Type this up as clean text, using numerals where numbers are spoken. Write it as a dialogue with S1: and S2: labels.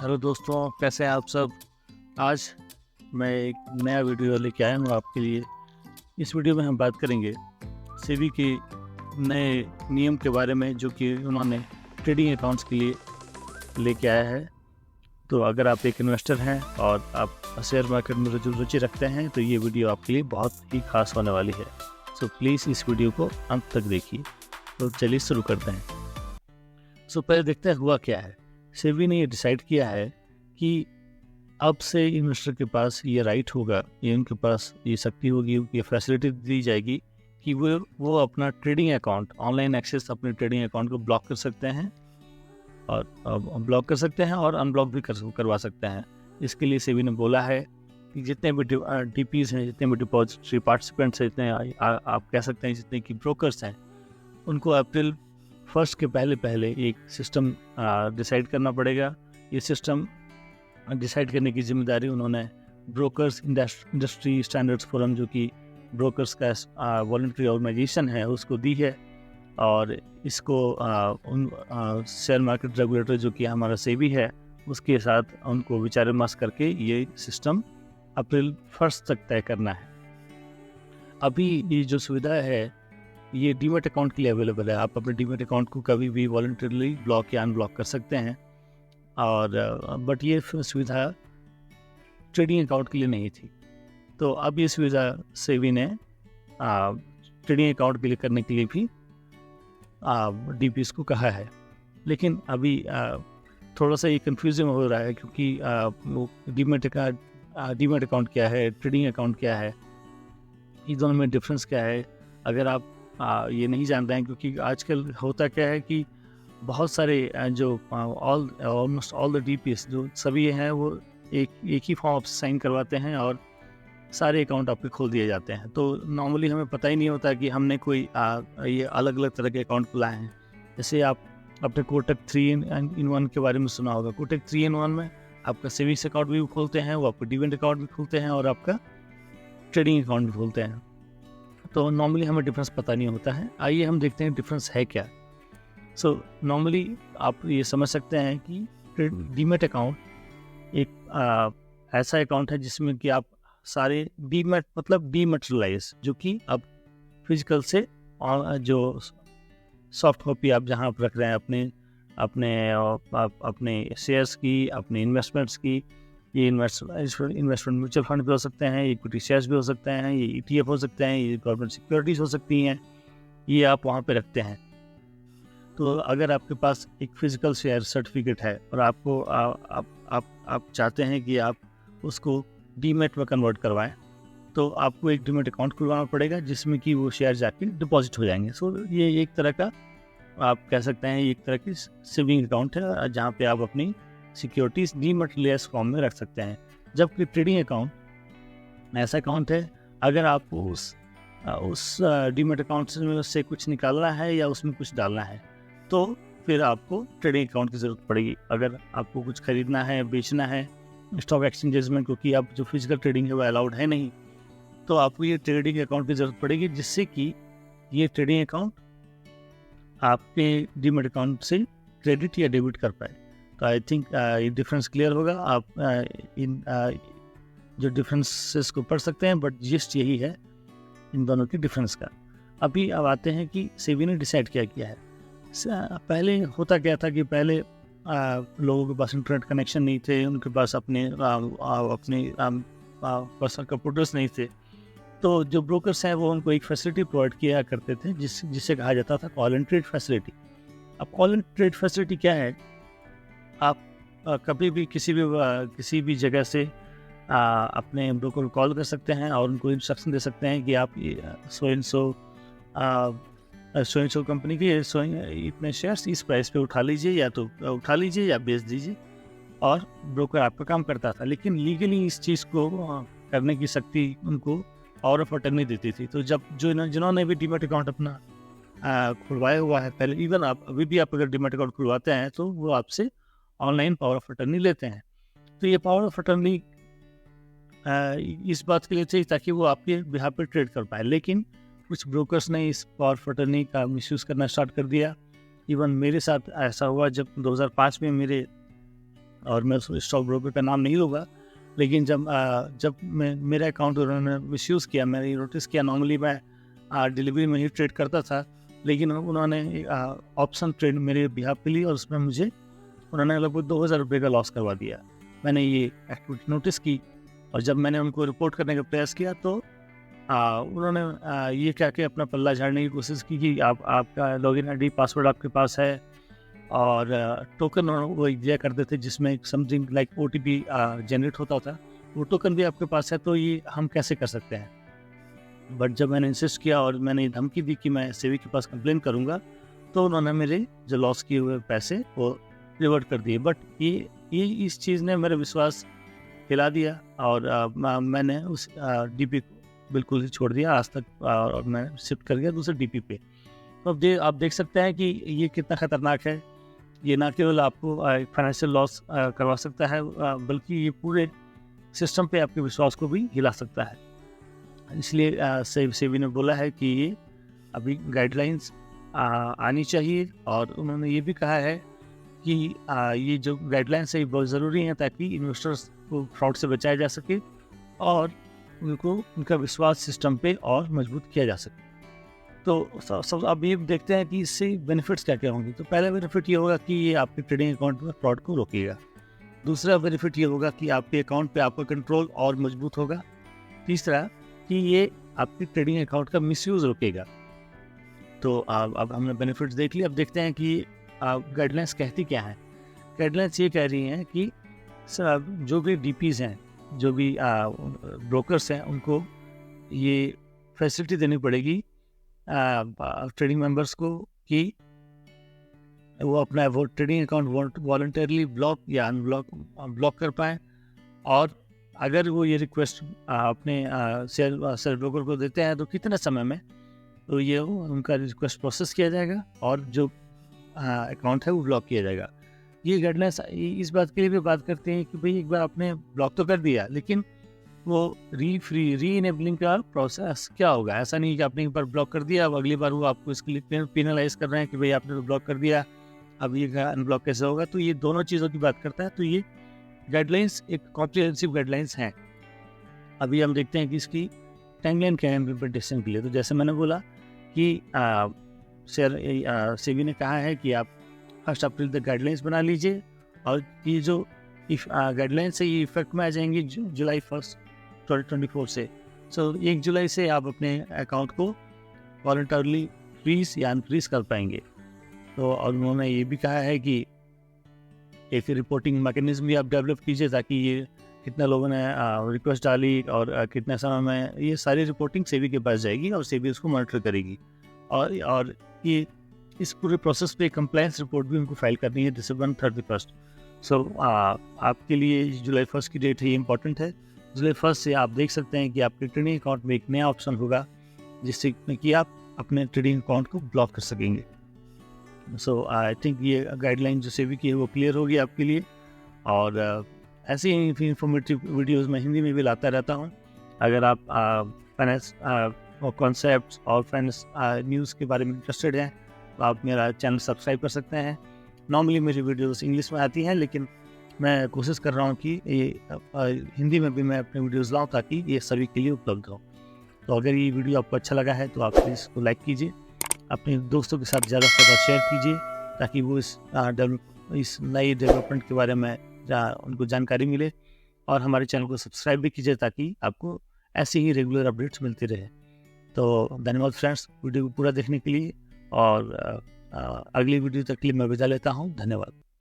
S1: Hello दोस्तों, कैसे हैं आप सब। आज मैं एक नया वीडियो लेके आया हूँ आपके लिए। इस वीडियो में हम बात करेंगे सेबी के नए नियम के बारे में जो कि उन्होंने ट्रेडिंग अकाउंट्स के लिए लेके आया है। तो अगर आप एक इन्वेस्टर हैं और आप शेयर मार्केट में रुचि रखते हैं तो ये वीडियो आपके लिए बहुत ही खास होने वाली है। सो प्लीज़ इस वीडियो को अंत तक देखिए। तो चलिए शुरू करते हैं। पहले देखते हैं हुआ क्या है। सेबी ने ये डिसाइड किया है कि अब से इन्वेस्टर के पास ये राइट होगा, ये उनके पास ये शक्ति होगी, ये फैसिलिटी दी जाएगी कि वो अपना ट्रेडिंग अकाउंट, ऑनलाइन एक्सेस अपने ट्रेडिंग अकाउंट को ब्लॉक कर सकते हैं और अनब्लॉक भी करवा सकते हैं। इसके लिए सेबी ने बोला है कि जितने भी डीपीज हैं, जितने भी डिपॉजिटरी पार्टिसिपेंट्स हैं, जितने आप कह सकते हैं जितने की ब्रोकर्स हैं, उनको अप्रैल 1 के पहले एक सिस्टम डिसाइड करना पड़ेगा। ये सिस्टम डिसाइड करने की जिम्मेदारी उन्होंने ब्रोकर्स इंडस्ट्री स्टैंडर्ड्स फोरम, जो कि ब्रोकर्स का वॉलंटरी ऑर्गेनाइजेशन है, उसको दी है। और इसको शेयर मार्केट रेगुलेटर जो कि हमारा सेबी है, उसके साथ उनको विचार विमर्श करके ये सिस्टम अप्रैल 1 तक तय करना है। अभी ये जो सुविधा है ये डीमैट अकाउंट के लिए अवेलेबल है। आप अपने डीमैट अकाउंट को कभी भी वॉलंटरली ब्लॉक या अनब्लॉक कर सकते हैं। और बट ये सुविधा ट्रेडिंग अकाउंट के लिए नहीं थी। तो अब ये सुविधा सेबी ने ट्रेडिंग अकाउंट के लिए करने के लिए भी डीपीएस को कहा है। लेकिन अभी थोड़ा सा ये कन्फ्यूजिंग हो रहा है, क्योंकि डीमैट अकाउंट क्या है, ट्रेडिंग अकाउंट क्या है, इन दोनों में डिफरेंस क्या है। अगर आप ये नहीं जानते हैं, क्योंकि आजकल होता क्या है कि बहुत सारे जो ऑलमोस्ट ऑल द डीपीएस जो सभी हैं वो एक ही फॉर्म साइन करवाते हैं और सारे अकाउंट आपके खोल दिए जाते हैं। तो नॉर्मली हमें पता ही नहीं होता कि हमने कोई ये अलग अलग तरह के अकाउंट खुलाए हैं। जैसे आप अपने कोटक 3-in-1 के बारे में सुना होगा। कोटक 3-in-1 में आपका सेविंग्स अकाउंट भी खोलते हैं, वो आपका डिविडेंड अकाउंट भी खोलते हैं और आपका ट्रेडिंग अकाउंट भी खोलते हैं। तो नॉर्मली हमें डिफरेंस पता नहीं होता है। आइए हम देखते हैं डिफरेंस है क्या। नॉर्मली आप ये समझ सकते हैं कि डीमैट अकाउंट एक ऐसा अकाउंट है जिसमें कि आप सारे डीमैट मतलब डीमैटेरियलाइज, जो कि अब फिजिकल से जो सॉफ्ट कॉपी आप जहाँ आप रख रहे हैं अपने शेयर्स की, अपने इन्वेस्टमेंट्स की, ये इन्वेस्टमेंट म्यूचुअल फंड भी हो सकते हैं, इक्विटी शेयर्स भी हो सकते हैं, ये ETF हो सकते हैं, ये गवर्नमेंट सिक्योरिटीज़ हो सकती हैं, ये आप वहाँ पे रखते हैं। तो अगर आपके पास एक फिजिकल शेयर सर्टिफिकेट है और आपको आप चाहते हैं कि आप उसको डीमैट में कन्वर्ट करवाएं, तो आपको एक डीमैट अकाउंट खुलवाना पड़ेगा जिसमें कि वो शेयर जाके डिपॉजिट हो जाएंगे। ये एक तरह का आप कह सकते हैं एक तरह की सेविंग अकाउंट है, जहाँ पे आप अपनी सिक्योरिटीज डीमैटेरियलाइज फॉर्म में रख सकते हैं। जबकि ट्रेडिंग अकाउंट ऐसा अकाउंट है, अगर आपको उस डीमैट अकाउंट से कुछ निकालना है या उसमें कुछ डालना है तो फिर आपको ट्रेडिंग अकाउंट की ज़रूरत पड़ेगी। अगर आपको कुछ खरीदना है, बेचना है स्टॉक एक्सचेंजेस में, क्योंकि अब जो फिजिकल ट्रेडिंग है वो अलाउड है नहीं, तो आपको ये ट्रेडिंग अकाउंट की ज़रूरत पड़ेगी, जिससे कि ये ट्रेडिंग अकाउंट आपके डीमैट अकाउंट से क्रेडिट या डेबिट कर पाए। तो आई थिंक ये डिफरेंस क्लियर होगा। आप इन जो डिफरेंसेस को पढ़ सकते हैं, बट जिस्ट यही है इन दोनों के डिफरेंस का। अभी अब आते हैं कि सेबी ने डिसाइड क्या किया है। पहले होता क्या था कि पहले लोगों के पास इंटरनेट कनेक्शन नहीं थे, उनके पास अपने पर्सनल कंप्यूटर्स नहीं थे। तो जो ब्रोकर्स हैं वो उनको एक फैसिलिटी प्रोवाइड किया करते थे जिसे कहा जाता था कॉल एंड ट्रेड फैसिलिटी। अब कॉल एंड ट्रेड फैसिलिटी क्या है, आप कभी भी किसी भी जगह से अपने ब्रोकर को कॉल कर सकते हैं और उनको इंस्ट्रक्शन दे सकते हैं कि आप सो एंड सो कंपनी के इतने शेयर्स इस प्राइस पे उठा लीजिए या बेच दीजिए, और ब्रोकर आपका काम करता था। लेकिन लीगली इस चीज़ को करने की शक्ति उनको पावर ऑफ अटर्नी देती थी। तो जब जिन्होंने भी डीमैट अकाउंट अपना खुलवाया हुआ है, पहले इवन आप अभी भी आप अगर डीमैट अकाउंट खुलवाते हैं तो वो आपसे ऑनलाइन पावर ऑफ अटर्नी लेते हैं। तो ये पावर ऑफ अटर्नी इस बात के लिए चाहिए ताकि वो आपके बिहाफ पे ट्रेड कर पाए। लेकिन कुछ ब्रोकर्स ने इस पावर ऑफ अटर्नी का मिसयूज़ करना स्टार्ट कर दिया। इवन मेरे साथ ऐसा हुआ जब 2005 में मेरे और मैं उस स्टॉक ब्रोकर का नाम नहीं लूँगा, लेकिन जब मेरा अकाउंट उन्होंने मिसयूज़ किया, मैंने नोटिस किया। नॉर्मली मैं डिलीवरी में ही ट्रेड करता था, लेकिन उन्होंने ऑप्शन ट्रेड मेरे बिहाफ पे ली और उसमें मुझे उन्होंने लगभग 2,000 रुपये का लॉस करवा दिया। मैंने ये एक्टिविटी नोटिस की और जब मैंने उनको रिपोर्ट करने का प्रयास किया तो उन्होंने ये कह के अपना पल्ला झाड़ने की कोशिश की कि आपका लॉगिन आईडी पासवर्ड आपके पास है और टोकन वो दिया करते थे जिसमें समथिंग लाइक OTP जनरेट होता था, वो टोकन भी आपके पास है, तो ये हम कैसे कर सकते हैं। बट जब मैंने इंसिस्ट किया और मैंने धमकी दी कि मैं सेबी के पास कंप्लेन करूँगा, तो उन्होंने मेरे जो लॉस किए हुए पैसे वो रिवर्ट कर दिए। बट ये इस चीज़ ने मेरा विश्वास हिला दिया और मैंने उस DP को बिल्कुल ही छोड़ दिया आज तक, और मैं शिफ्ट कर गया दूसरे DP पे। तो अब आप देख सकते हैं कि ये कितना ख़तरनाक है। ये ना केवल आपको फाइनेंशियल लॉस करवा सकता है, बल्कि ये पूरे सिस्टम पे आपके विश्वास को भी हिला सकता है। इसलिए सेबी ने बोला है कि ये अभी गाइडलाइंस आनी चाहिए, और उन्होंने ये भी कहा है कि ये जो गाइडलाइंस है ये बहुत ज़रूरी हैं ताकि इन्वेस्टर्स को फ्रॉड से बचाया जा सके और उनका विश्वास सिस्टम पे और मजबूत किया जा सके। तो सब अब ये देखते हैं कि इससे बेनिफिट्स क्या क्या होंगे। तो पहला बेनिफिट ये होगा कि ये आपके ट्रेडिंग अकाउंट में फ्रॉड को रोकेगा। दूसरा बेनिफिट ये होगा कि आपके अकाउंट पे आपका कंट्रोल और मजबूत होगा। तीसरा कि ये आपके ट्रेडिंग अकाउंट का मिसयूज़ रोकेगा। तो अब हमने बेनिफिट्स देख लिए। अब देखते हैं कि गाइडलाइंस कहती क्या है। गाइडलाइंस ये कह रही हैं कि जो भी DPs हैं, जो भी ब्रोकर्स हैं, उनको ये फैसिलिटी देनी पड़ेगी ट्रेडिंग मेंबर्स को कि वो अपना वो ट्रेडिंग अकाउंट वॉलंटरली ब्लॉक या अनब्लॉक कर पाएँ, और अगर वो ये रिक्वेस्ट अपने शेयर ब्रोकर को देते हैं तो कितने समय में तो ये उनका रिक्वेस्ट प्रोसेस किया जाएगा और जो अकाउंट है वो ब्लॉक किया जाएगा। ये गाइडलाइंस इस बात के लिए भी बात करते हैं कि भाई एक बार आपने ब्लॉक तो कर दिया, लेकिन वो री इनेबलिंग का प्रोसेस क्या होगा। ऐसा नहीं कि आपने एक बार ब्लॉक कर दिया, अब अगली बार वो आपको इसके लिए पेनलाइज कर रहे हैं कि भाई आपने तो ब्लॉक कर दिया, अब ये अनब्लॉक कैसे होगा। तो ये दोनों चीज़ों की बात करता है। तो ये गाइडलाइंस एक कॉम्प्रिहेंसिव गाइडलाइंस हैं। अभी हम देखते हैं कि इसकी टाइमलाइन क्या है इम्प्लीमेंटेशन के लिए। तो जैसे मैंने बोला कि सेबी ने कहा है कि आप 1 अप्रैल तक गाइडलाइंस बना लीजिए, और ये जो गाइडलाइंस है ये इफेक्ट में आ जाएंगी जुलाई 1, 2024 से। 1 जुलाई से आप अपने अकाउंट को वॉलंटरली फ्रीज या अनफ्रीज कर पाएंगे। तो और उन्होंने ये भी कहा है कि एक रिपोर्टिंग मैकेनिज्म भी आप डेवलप कीजिए ताकि ये कितने लोगों ने रिक्वेस्ट डाली और कितने समय में, ये सारी रिपोर्टिंग सेबी के पास जाएगी और सेबी उसको मॉनिटर करेगी। और ये इस पूरे प्रोसेस पे कंप्लायंस रिपोर्ट भी उनको फाइल करनी है December 31। आपके लिए जुलाई 1 की डेट है, ये इंपॉर्टेंट है। जुलाई 1 से आप देख सकते हैं कि आपके ट्रेडिंग अकाउंट में एक नया ऑप्शन होगा जिससे कि आप अपने ट्रेडिंग अकाउंट को ब्लॉक कर सकेंगे। आई थिंक ये गाइडलाइन जो सेबी की है वो क्लियर होगी आपके लिए। और ऐसे ही इंफॉर्मेटिव वीडियोस मैं हिंदी में भी लाता रहता हूँ। अगर आप फाइनेंस कॉन्सेप्ट्स और फाइनेंस न्यूज़ के बारे में इंटरेस्टेड हैं तो आप मेरा चैनल सब्सक्राइब कर सकते हैं। नॉर्मली मेरी वीडियोस इंग्लिश में आती हैं, लेकिन मैं कोशिश कर रहा हूँ कि ये हिंदी में भी मैं अपने वीडियोस लाऊं ताकि ये सभी के लिए उपलब्ध हो। तो अगर ये वीडियो आपको अच्छा लगा है तो आप प्लीज़ इसको लाइक कीजिए, अपने दोस्तों के साथ ज़्यादा से ज़्यादा शेयर कीजिए ताकि वो इस नई डेवलपमेंट के बारे में उनको जानकारी मिले, और हमारे चैनल को सब्सक्राइब भी कीजिए ताकि आपको ऐसे ही रेगुलर अपडेट्स मिलती रहे। तो धन्यवाद फ्रेंड्स वीडियो को पूरा देखने के लिए, और अगली वीडियो तक के लिए मैं विदा लेता हूँ। धन्यवाद।